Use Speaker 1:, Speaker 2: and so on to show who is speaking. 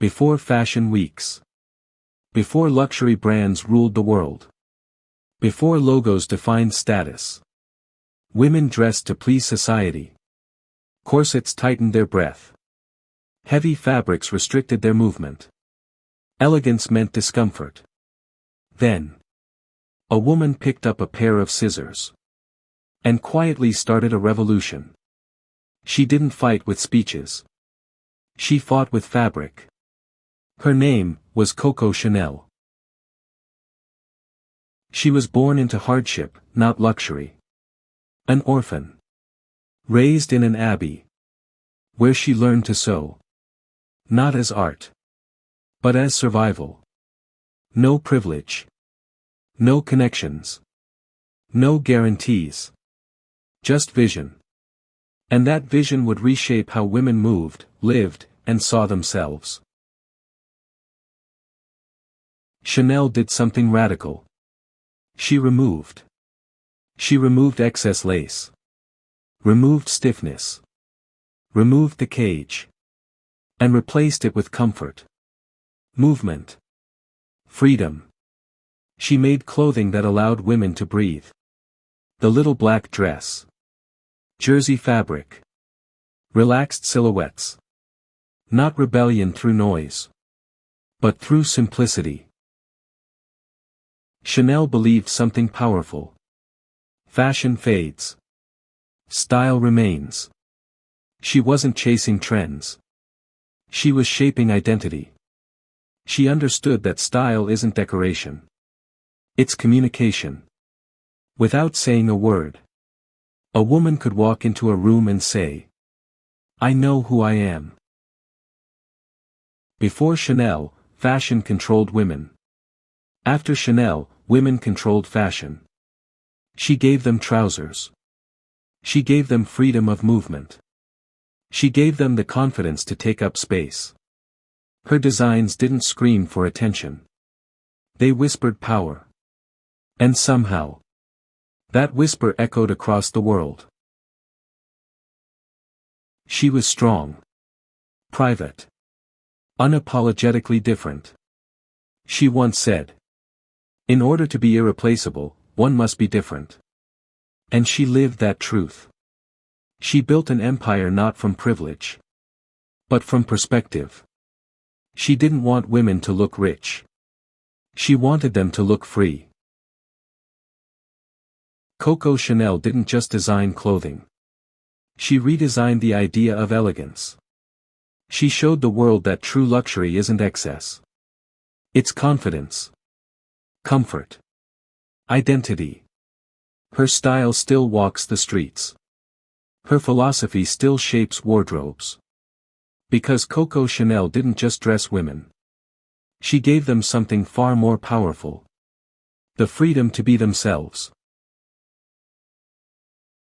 Speaker 1: Before fashion weeks. Before luxury brands ruled the world. Before logos defined status. Women dressed to please society. Corsets tightened their breath. Heavy fabrics restricted their movement. Elegance meant discomfort. Then, a woman picked up a pair of scissors. And quietly started a revolution. She didn't fight with speeches. She fought with fabric. Her name was Coco Chanel. She was born into hardship, not luxury. An orphan. Raised in an abbey. Where she learned to sew. Not as art. But as survival. No privilege. No connections. No guarantees. Just vision. And that vision would reshape how women moved, lived, and saw themselves. Chanel did something radical. She removed excess lace. Removed stiffness. Removed the cage. And replaced it with comfort. Movement. Freedom. She made clothing that allowed women to breathe. The little black dress. Jersey fabric. Relaxed silhouettes. Not rebellion through noise. But through simplicity. Chanel believed something powerful. Fashion fades. Style remains. She wasn't chasing trends. She was shaping identity. She understood that style isn't decoration. It's communication. Without saying a word. A woman could walk into a room and say, "I know who I am." Before Chanel, fashion controlled women. After Chanel, women controlled fashion. She gave them trousers. She gave them freedom of movement. She gave them the confidence to take up space. Her designs didn't scream for attention. They whispered power. And somehow, that whisper echoed across the world. She was strong. Private. Unapologetically different. She once said, "In order to be irreplaceable, one must be different." And she lived that truth. She built an empire not from privilege, but from perspective. She didn't want women to look rich. She wanted them to look free. Coco Chanel didn't just design clothing. She redesigned the idea of elegance. She showed the world that true luxury isn't excess. It's confidence. Comfort. Identity. Her style still walks the streets. Her philosophy still shapes wardrobes. Because Coco Chanel didn't just dress women. She gave them something far more powerful. The freedom to be themselves.